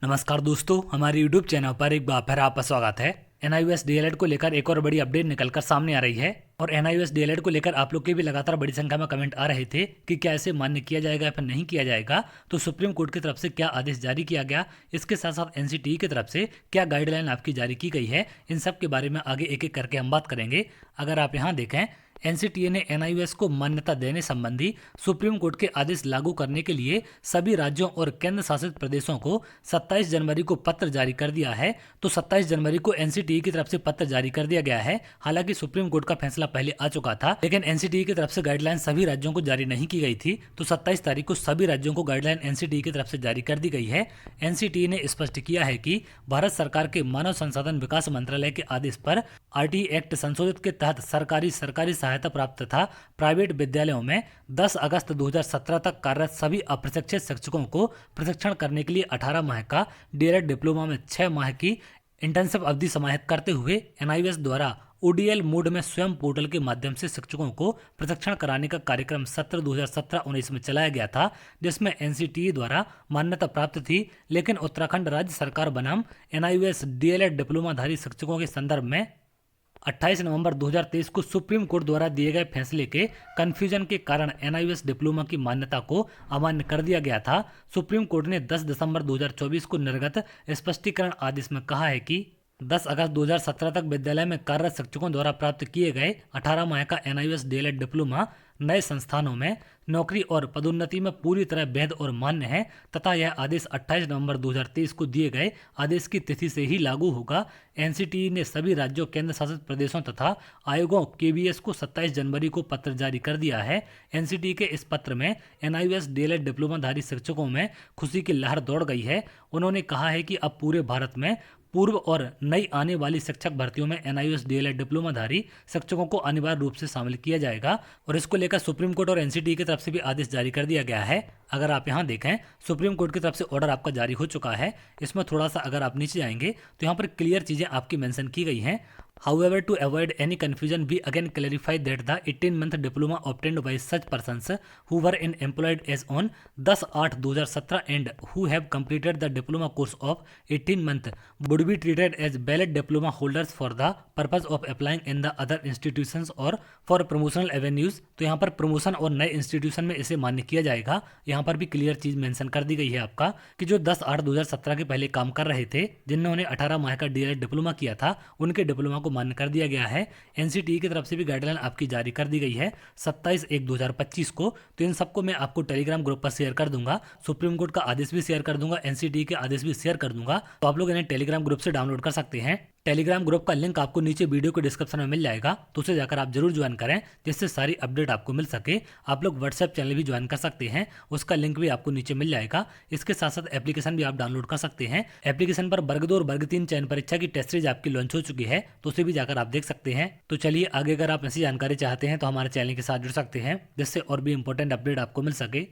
नमस्कार दोस्तों, हमारे YouTube चैनल पर एक बार फिर आपका स्वागत है। NIOS DLED को लेकर एक और बड़ी अपडेट निकलकर सामने आ रही है और NIOS DLED को लेकर आप लोग के भी लगातार बड़ी संख्या में कमेंट आ रहे थे कि क्या इसे मान्य किया जाएगा या फिर नहीं किया जाएगा। तो सुप्रीम कोर्ट की तरफ से क्या आदेश जारी किया गया, इसके साथ साथ NCTE की तरफ से क्या गाइडलाइन आपकी जारी की गई है, इन सब के बारे में आगे एक एक करके हम बात करेंगे। अगर आप यहाँ देखें, NCTA ने NIOS को मान्यता देने संबंधी सुप्रीम कोर्ट के आदेश लागू करने के लिए सभी राज्यों और केंद्र शासित प्रदेशों को 27 जनवरी को पत्र जारी कर दिया है। तो 27 जनवरी को NCTE की तरफ से पत्र जारी कर दिया गया है। हालांकि सुप्रीम कोर्ट का फैसला पहले आ चुका था, लेकिन NCTE की तरफ से गाइडलाइन सभी राज्यों को जारी नहीं की गई थी। तो 27 तारीख को सभी राज्यों को गाइडलाइन NCTE की तरफ से जारी कर दी गई है। NCTE ने स्पष्ट किया है कि भारत सरकार के मानव संसाधन विकास मंत्रालय के आदेश पर RTE एक्ट संशोधित के तहत सरकारी सहायता प्राप्त तथा प्राइवेट विद्यालयों में 10 अगस्त 2017 तक कार्यरत सभी अप्रशिक्षित शिक्षकों को प्रशिक्षण करने के लिए 18 माह का DLED डिप्लोमा में 6 माह की इंटर्नशिप अवधि समाहित करते हुए NIOS द्वारा ODL मोड में स्वयं पोर्टल के माध्यम से शिक्षकों को प्रशिक्षण कराने का कार्यक्रम सत्र 2017-19 में चलाया गया था, जिसमें NCTE द्वारा मान्यता प्राप्त थी। लेकिन उत्तराखंड राज्य सरकार बनाम NIOS DLED डिप्लोमाधारी शिक्षकों के संदर्भ में 28 नवंबर 2023 को सुप्रीम कोर्ट द्वारा दिए गए फैसले के कंफ्यूजन के कारण NIOS डिप्लोमा की मान्यता को अमान्य कर दिया गया था। सुप्रीम कोर्ट ने 10 दिसंबर 2024 को निर्गत स्पष्टीकरण आदेश में कहा है कि 10 अगस्त 2017 तक विद्यालय में कार्यरत शिक्षकों द्वारा प्राप्त किए गए 18 माह का NIOS DLED डिप्लोमा नए संस्थानों में नौकरी और पदोन्नति में पूरी तरह वैध और मान्य है तथा यह आदेश 28 नवंबर 2023 को दिए गए आदेश की तिथि से ही लागू होगा। NCTE ने सभी राज्यों, केंद्र शासित प्रदेशों तथा आयोगों KBS को 27 जनवरी को पत्र जारी कर दिया है। NCTE के इस पत्र में NIOS DLED डिप्लोमाधारी शिक्षकों में खुशी की लहर दौड़ गई है। उन्होंने कहा है कि अब पूरे भारत में पूर्व और नई आने वाली शिक्षक भर्तियों में NIOS DLED डिप्लोमाधारी शिक्षकों को अनिवार्य रूप से शामिल किया जाएगा और इसको लेकर सुप्रीम कोर्ट और NCTE की तरफ से भी आदेश जारी कर दिया गया है। अगर आप यहाँ देखें, सुप्रीम कोर्ट की तरफ से ऑर्डर आपका जारी हो चुका है। इसमें थोड़ा सा अगर आप नीचे जाएंगे तो यहाँ पर क्लियर चीजें आपकी मेंशन की गई हैं। However, to avoid any confusion, we again clarify that the 18-month diploma obtained by such persons who were employed as on 10/8/2017 and who have completed the diploma course of 18 months would be treated as valid diploma holders for the purpose of applying in the other institutions or for promotional avenues। तो यहाँ पर promotion और नए institution में इसे मान्य किया जाएगा। यहाँ पर भी क्लियर चीज मेंशन कर दी गई है आपका कि जो 10/8/2017 के पहले काम कर रहे थे, जिन्होंने 18 माह का DLED डिप्लोमा किया था, उनके डिप्लोमा को मान्य कर दिया गया है। NCTE की तरफ से भी गाइडलाइन आपकी जारी कर दी गई है 27/1/2025 को। तो इन सबको मैं आपको टेलीग्राम ग्रुप पर शेयर कर दूंगा। सुप्रीम कोर्ट का आदेश भी शेयर कर दूंगा, NCTE के आदेश भी शेयर कर दूंगा। तो आप लोग इन्हें टेलीग्राम ग्रुप से डाउनलोड कर सकते हैं। टेलीग्राम ग्रुप का लिंक आपको नीचे वीडियो के डिस्क्रिप्शन में मिल जाएगा, तो उसे जाकर आप जरूर ज्वाइन करें जिससे सारी अपडेट आपको मिल सके। आप लोग व्हाट्सएप चैनल भी ज्वाइन कर सकते हैं, उसका लिंक भी आपको नीचे मिल जाएगा। इसके साथ साथ एप्लीकेशन भी आप डाउनलोड कर सकते हैं। एप्लीकेशन पर वर्ग 2 और वर्ग 3 चयन परीक्षा की टेस्ट सीरीज आपकी लॉन्च हो चुकी है, तो उसे भी जाकर आप देख सकते हैं। तो चलिए आगे, अगर आप ऐसी जानकारी चाहते हैं तो हमारे चैनल के साथ जुड़ सकते हैं, जिससे और भी इंपॉर्टेंट अपडेट आपको मिल सके।